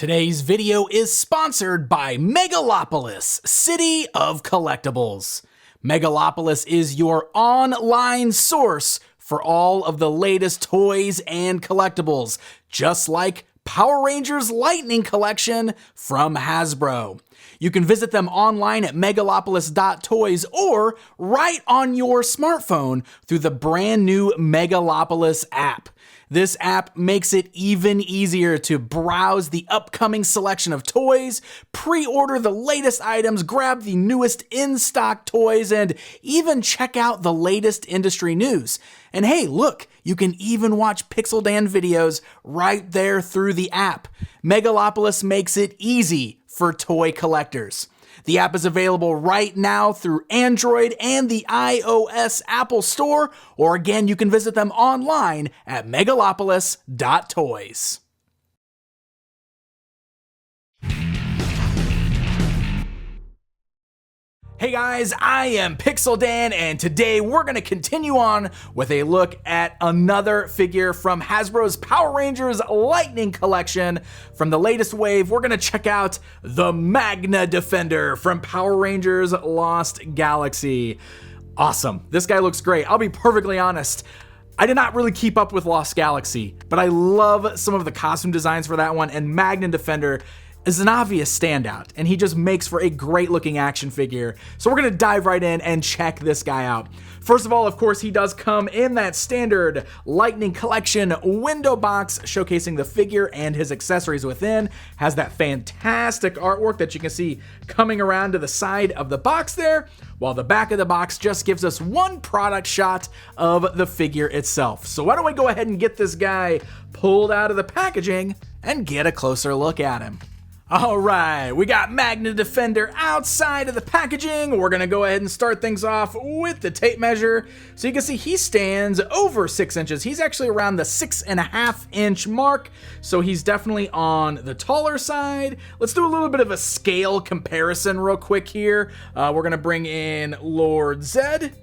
Today's video is sponsored by Megalopolis, City of Collectibles. Megalopolis is your online source for all of the latest toys and collectibles, just like Power Rangers Lightning Collection from Hasbro. You can visit them online at megalopolis.toys or right on your smartphone through the brand new Megalopolis app. This app makes it even easier to browse the upcoming selection of toys, pre-order the latest items, grab the newest in-stock toys, and even check out the latest industry news. And hey, look, you can even watch Pixel Dan videos right there through the app. Megalopolis makes it easy for toy collectors. The app is available right now through Android and the iOS Apple Store, or again, you can visit them online at megalopolis.toys. Hey guys, I am Pixel Dan, and today we're going to continue on with a look at another figure from Hasbro's Power Rangers Lightning Collection. From the latest wave, we're going to check out the Magna Defender from Power Rangers Lost Galaxy. Awesome. This guy looks great. I'll be perfectly honest, I did not really keep up with Lost Galaxy, but I love some of the costume designs for that one, and Magna Defender is an obvious standout, and he just makes for a great looking action figure. So we're gonna dive right in and check this guy out. First of all, of course, he does come in that standard Lightning Collection window box showcasing the figure and his accessories within. Has that fantastic artwork that you can see coming around to the side of the box there, while the back of the box just gives us one product shot of the figure itself. So why don't we go ahead and get this guy pulled out of the packaging and get a closer look at him. All right, we got Magna Defender outside of the packaging. We're gonna go ahead and start things off with the tape measure. So you can see he stands over 6 inches. He's actually around the 6.5 inch mark. So he's definitely on the taller side. Let's do a little bit of a scale comparison real quick here. We're gonna bring in Lord Zed.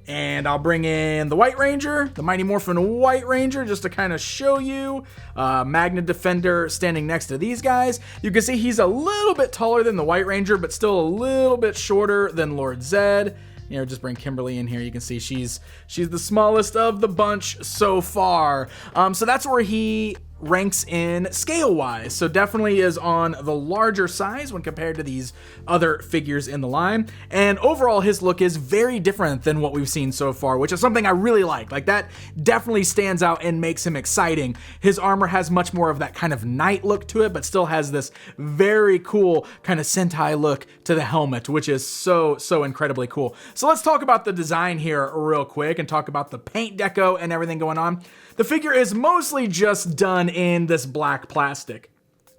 And I'll bring in the White Ranger, the Mighty Morphin White Ranger, just to kind of show you. Magna Defender standing next to these guys. You can see he's a little bit taller than the White Ranger, but still a little bit shorter than Lord Zed. You know, just bring Kimberly in here. You can see she's the smallest of the bunch so far. So that's where he ranks in scale-wise. So definitely is on the larger size when compared to these other figures in the line. And overall, his look is very different than what we've seen so far, which is something I really like. Like, that definitely stands out and makes him exciting. His armor has much more of that kind of knight look to it, but still has this very cool kind of Sentai look to the helmet, which is so incredibly cool. So let's talk about the design here real quick and talk about the paint deco and everything going on. The figure is mostly just done in this black plastic.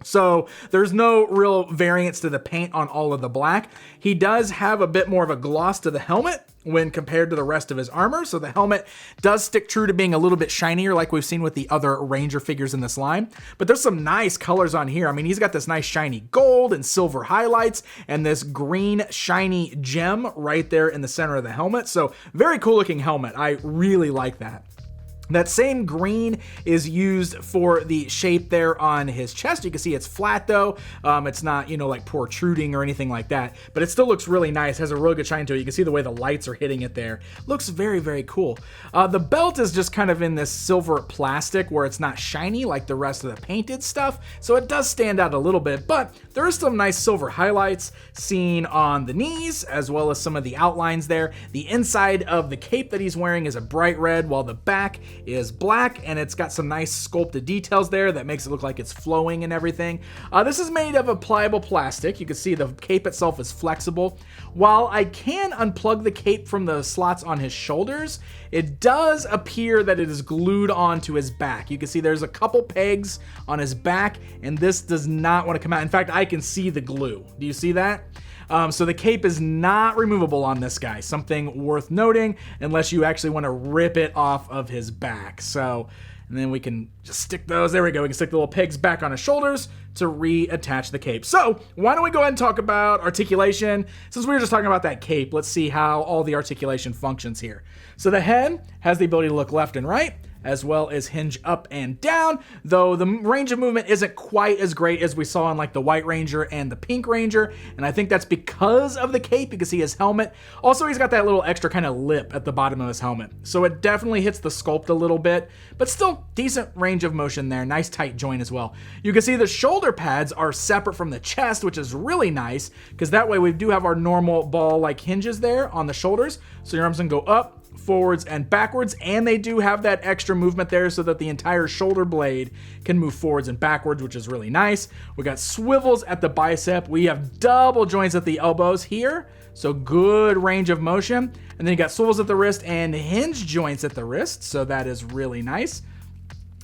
So there's no real variance to the paint on all of the black. He does have a bit more of a gloss to the helmet when compared to the rest of his armor. So the helmet does stick true to being a little bit shinier like we've seen with the other Ranger figures in this line. But there's some nice colors on here. I mean, he's got this nice shiny gold and silver highlights and this green shiny gem right there in the center of the helmet. So very cool looking helmet. I really like that. That same green is used for the shape there on his chest. You can see it's flat though. It's not, like protruding or anything like that, but it still looks really nice. Has a really good shine to it. You can see the way the lights are hitting it there. Looks very cool. The belt is just kind of in this silver plastic where it's not shiny like the rest of the painted stuff. So it does stand out a little bit, but there is some nice silver highlights seen on the knees as well as some of the outlines there. The inside of the cape that he's wearing is a bright red, while the back is black, and it's got some nice sculpted details there that makes it look like it's flowing and everything. This is made of a pliable plastic. You can see the cape itself is flexible. While I can unplug the cape from the slots on his shoulders, it does appear that it is glued onto his back. You can see there's a couple pegs on his back, and this does not want to come out. In fact, I can see the glue. Do you see that? So the cape is not removable on this guy, something worth noting, unless you actually want to rip it off of his back. So, and then we can just stick those, there we go, we can stick the little pegs back on his shoulders to reattach the cape. So, why don't we go ahead and talk about articulation? Since we were just talking about that cape, let's see how all the articulation functions here. So the head has the ability to look left and right. as well as hinge up and down, though the range of movement isn't quite as great as we saw in like the White Ranger and the Pink Ranger, and I think that's because of the cape. You can see his helmet. Also, he's got that little extra kind of lip at the bottom of his helmet, so it definitely hits the sculpt a little bit, but still decent range of motion there. Nice tight joint as well. You can see the shoulder pads are separate from the chest, which is really nice, because that way we do have our normal ball like hinges there on the shoulders, so your arms can go up, forwards and backwards, and they do have that extra movement there so that the entire shoulder blade can move forwards and backwards, which is really nice. We got swivels at the bicep. We have double joints at the elbows here, so good range of motion. And then you got swivels at the wrist and hinge joints at the wrist, so that is really nice.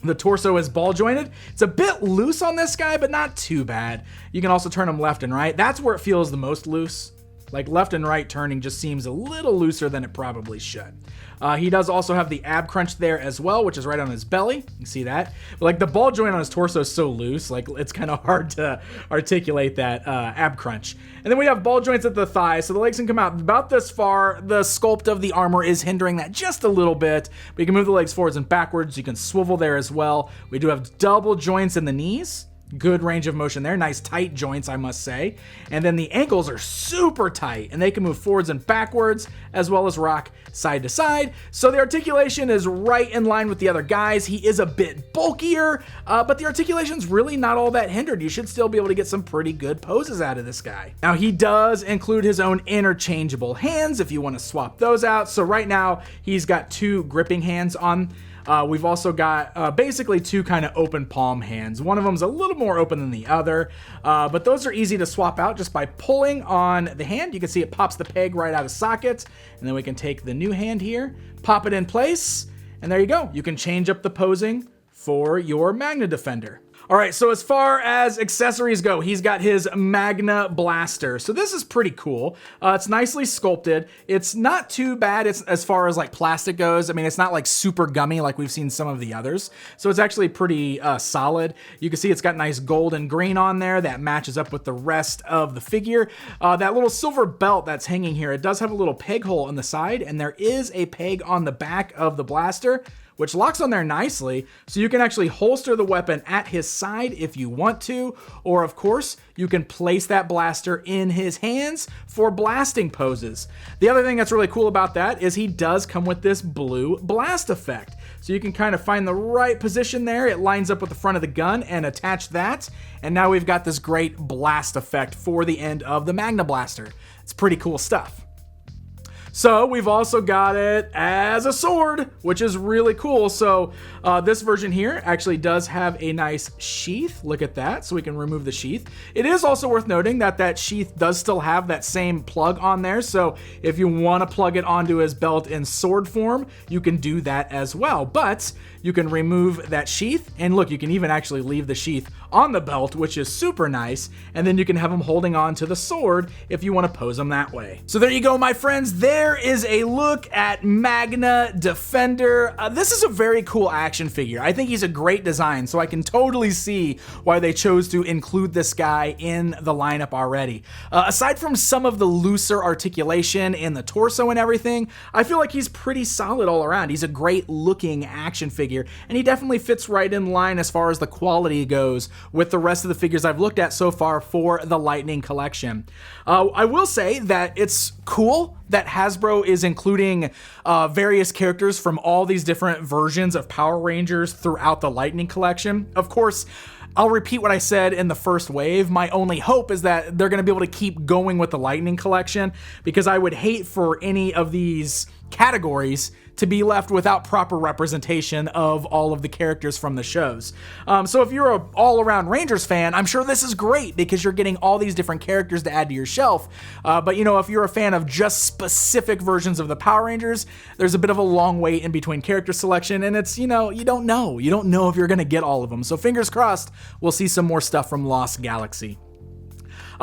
The torso is ball jointed. It's a bit loose on this guy, but not too bad. You can also turn him left and right. That's where it feels the most loose. Like left and right turning just seems a little looser than it probably should. He does also have the ab crunch there as well, which is right on his belly. You can see that. But like the ball joint on his torso is so loose, like it's kind of hard to articulate that ab crunch. And then we have ball joints at the thighs, so the legs can come out about this far. The sculpt of the armor is hindering that just a little bit, but you can move the legs forwards and backwards. You can swivel there as well. We do have double joints in the knees. Good range of motion there. Nice tight joints, I must say. And then the ankles are super tight, and they can move forwards and backwards, as well as rock side to side. So the articulation is right in line with the other guys. He is a bit bulkier, but the articulation's really not all that hindered. You should still be able to get some pretty good poses out of this guy. Now, he does include his own interchangeable hands if you want to swap those out. So right now, he's got two gripping hands on. We've also got basically two kind of open palm hands. One of them's a little more open than the other, but those are easy to swap out just by pulling on the hand. You can see it pops the peg right out of socket, and then we can take the new hand here, pop it in place, and there you go. You can change up the posing for your Magna Defender. All right, so as far as accessories go, he's got his Magna blaster. So this is pretty cool. It's nicely sculpted. It's not too bad as far as like plastic goes. I mean, it's not like super gummy like we've seen some of the others. So it's actually pretty solid. You can see it's got nice gold and green on there that matches up with the rest of the figure. That little silver belt that's hanging here, it does have a little peg hole on the side, and there is a peg on the back of the blaster, which locks on there nicely, so you can actually holster the weapon at his side if you want to, or of course, you can place that blaster in his hands for blasting poses. The other thing that's really cool about that is he does come with this blue blast effect. So you can kind of find the right position there. It lines up with the front of the gun and attach that, and now we've got this great blast effect for the end of the Magna blaster. It's pretty cool stuff. So we've also got it as a sword, which is really cool. So this version here actually does have a nice sheath. Look at that. So we can remove the sheath. It is also worth noting that that sheath does still have that same plug on there. So if you want to plug it onto his belt in sword form, you can do that as well. But you can remove that sheath, and look, you can even actually leave the sheath on the belt, which is super nice. And then you can have him holding on to the sword if you want to pose him that way. So there you go, my friends. There is a look at Magna Defender. This is a very cool action figure. I think he's a great design, so I can totally see why they chose to include this guy in the lineup already. Aside from some of the looser articulation in the torso and everything, I feel like he's pretty solid all around. He's a great looking action figure, and he definitely fits right in line as far as the quality goes with the rest of the figures I've looked at so far for the Lightning collection. I will say that it's cool that Hasbro is including various characters from all these different versions of Power Rangers throughout the Lightning collection. Of course, I'll repeat what I said in the first wave. My only hope is that they're going to be able to keep going with the Lightning collection, because I would hate for any of these categories to be left without proper representation of all of the characters from the shows. So if you're an all-around Rangers fan, I'm sure this is great because you're getting all these different characters to add to your shelf. But you know, if you're a fan of just specific versions of the Power Rangers, there's a bit of a long wait in between character selection, and it's, you know, you don't know if you're gonna get all of them. So fingers crossed, we'll see some more stuff from Lost Galaxy.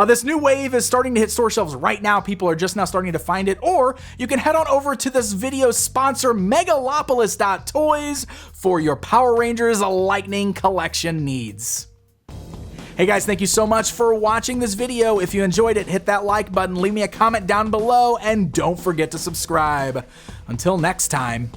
This new wave is starting to hit store shelves right now. People are just now starting to find it, or you can head on over to this video's sponsor, Megalopolis.toys, for your Power Rangers Lightning collection needs. Hey guys, thank you so much for watching this video. If you enjoyed it, hit that like button, leave me a comment down below, and don't forget to subscribe. Until next time.